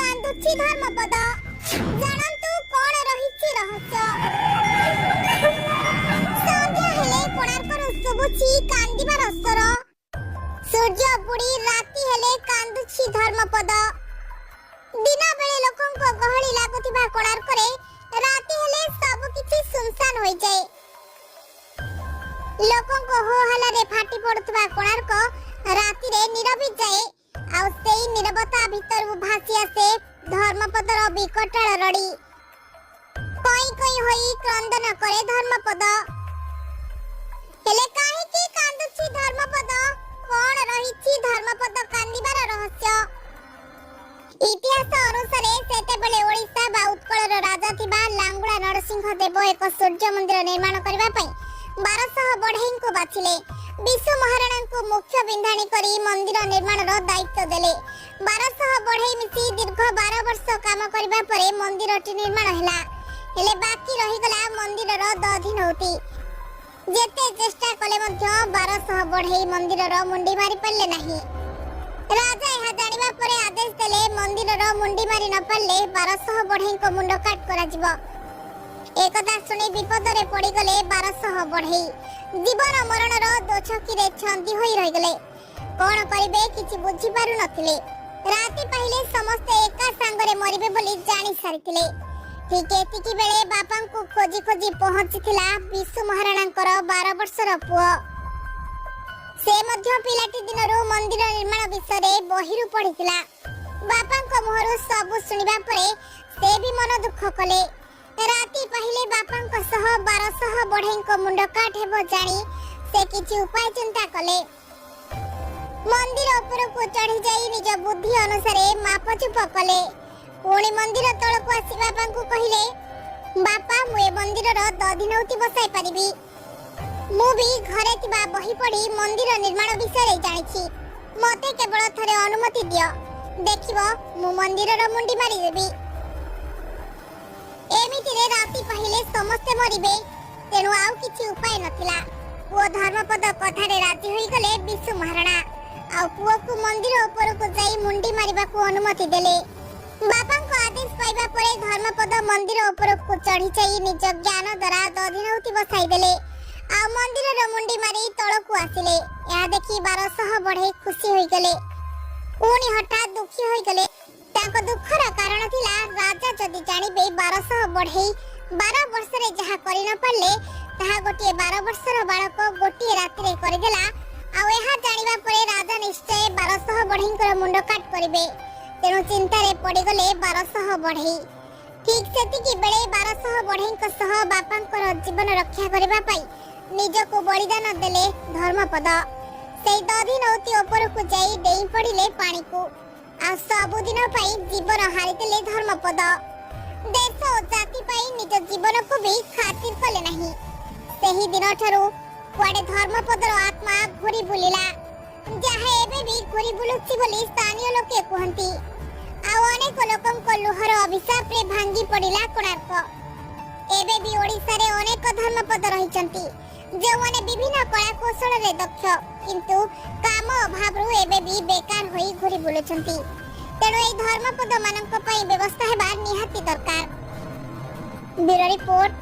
କାନ୍ଦୁଛି ଧର୍ମପଦ। ଜାଣନ୍ତୁ କଣ ରହିଛି ରହସ୍ୟ। ସନ୍ଧ୍ୟା ହେଲେ କୋଣାର୍କରୁ ଶୁଭୁଛି କାନ୍ଦିବାର ସ୍ୱର। ସୂର୍ଯ୍ୟ ବୁଡ଼ି ରାତି ହେଲେ କାନ୍ଦୁଛି ଧର୍ମପଦ। ଦିନ ବେଳେ ଲୋକଙ୍କ ଗହଳି ଲାଗୁଥିବା କୋଣାର୍କରେ ରାତି ହେଲେ ସବୁକିଛି ସୁନସାନ ହୋଇଯାଏ। ଲୋକଙ୍କ ହୋ ହଲ୍ଲାରେ ଫାଟି ପଡୁଥିବା କୋଣାର୍କ ରାତିରେ ନୀରବି ଯାଏ। ଆଉ ସେଇ ନୀରବତା ଭିତରୁ ଭାସି ଆସେ ଧର୍ମପଦର ବିକଟାଳ ରଡ଼ି। କଇଁ କଇଁ ହୋଇ କ୍ରନ୍ଦନ କରେ ଧର୍ମପଦ। ହେଲେ କାହିଁକି କାନ୍ଦୁଛି ଧର୍ମପଦ? କଣ ରହିଛି ଧର୍ମପଦ କାନ୍ଦିବାର ରହସ୍ୟ? ଇତିହାସ ଅନୁସାରେ ସେତେବେଳେ ଓଡ଼ିଶା ବା ଉତ୍କଳର ରାଜା ଥିବା ଲାଙ୍ଗୁଳା ନରସିଂହ ଦେବ ଏକ ସୂର୍ଯ୍ୟ ମନ୍ଦିର ନିର୍ମାଣ କରିବା ପାଇଁ 1200 ବଢ଼େଇଙ୍କୁ ବାଛିଲେ। ବିଶୁ ମହାରଣାଙ୍କୁ ମୁଖ୍ୟ ବିନ୍ଧାଣୀ କରି ମନ୍ଦିର ନିର୍ମାଣର ଦାୟିତ୍ୱ ଦେଲେ। 1200 ବଢ଼େଇ ମିଶି ଦୀର୍ଘ 12 ବର୍ଷ କାମ କରିବା ପରେ ମନ୍ଦିରଟି ନିର୍ମାଣ ହେଲା। ହେଲେ ବାକି ରହିଗଲା ମନ୍ଦିରର ଦଧିନଉତି। ଯେତେ ଚେଷ୍ଟା କଲେ ମଧ୍ୟ 1200 ବଢ଼େଇ ମନ୍ଦିରର ମୁଣ୍ଡି ମାରି ପାରିଲେ ନାହିଁ। ରାଜା ଏହା ଜାଣିବା ପରେ ଆଦେଶ ଦେଲେ ମନ୍ଦିରର ମୁଣ୍ଡି ମାରି ନ ପାରିଲେ 1200 ବଢ଼େଇଙ୍କ ମୁଣ୍ଡ କାଟ କରାଯିବ। एकथा शुणी विपदरे पड़गले 1200 बढेई। जीवन मरणर दोछकीरे छंदी होई रहिगले। कोन करिबे किछि बुझी पारु नथिले। राति पहिले समस्त एका संगरे मरिबे बोली जानि सारिथिले। ठीक एतिकी बेले बापांकु खोजी खोजी पहुंचिथिला विशु महाराणांकर 12 वर्षर पुओ। से मध्य पिलाटी दिनरु मंदिर निर्माण विषय बहिरु पढिथिला। बापांक मुहरु सब सुनिबा परे से भी मन दुख कले। राति पहिले बापांक सह 1200 बढेंक मुंड काट हेबो जानी से किछि उपाय चिंता कले। मंदिर उपरकु चढ़ी जाई निज बुद्धि अनुसार मापचुप कले। पुणी मंदिर तळकु आसी बापांकु कहिले, बापा मु ए मंदिरर दधिनौती बसाई परिबी। मु भी घरे तिबा बही पढ़ी मंदिर निर्माण विषय जानिछि। मते केवल थरे अनुमति दियो, देखिबो मु मंदिरर मुंडी मारी देबी। एमितिरे राति पहिले समस्ते मरिबे, तेणु आउ किछि उपाय नथिला। पुओ धर्मपद कथारे राजी होई गले विशु महाराणा। आउ पुओकु मंदिर उपरकु जाई मुंडी मारिबाकु अनुमति देले। बापांको आदेश पाइबा परे धर्मपद मंदिर उपरकु चढ़ी जाई निज ज्ञान द्वारा दधिनौती बसाई देले। आउ मंदिरर मुंडी मारी तळकु आसिले। या देखि 1200 बढेई खुशी होई गले। पुणी हठात दुखी होई गले। ताको दुखर कारण थिला राजा जदि जानिबे 1200 बढेई 12 वर्षरे जहा करि न पारले ताहा गोटे 12 वर्षर बालक गोटे रातिरे करि देला। आ एहा जानिबा परे राजा निश्चय 1200 बढेईकर मुंड काट करिबे। तेनु चिंतारे पड़ि गले 1200 बढेई। ठीक सेतिकी बेले 1200 बढेईक सह बापांकर जीवन रक्षा करिबा पई निजको बलिदान देले धर्मपद। सेई दधिनौती उपरकु जाई डेई पड़िले पानीकु। आ सबुदिन पाई जीवन हारिदेले धर्मपद। देश और जाति पाई निज जीवन को भी खातिर कले नहीं। सेही दिन ठारू कुआडे धर्मपदर आत्मा घुरी बुलिला, जहा एबे भी घुरी बुलुछि बोली स्थानीय लोके कहंती। आ अनेक लोकंक लुहर अभिशाप रे भांगी पड़िला कोणार्क। एबे भी ओडिसा रे अनेक धर्मपद रहिचंती, जो माने विभिन्न कला कौशल रे दक्ष, किंतु काम अभाव रु एबे भी बेकार होई घुरी बुलुचंती। तेणु ए धर्मपद मानक पई व्यवस्था हेबा निहाती दरकार। Bureau report.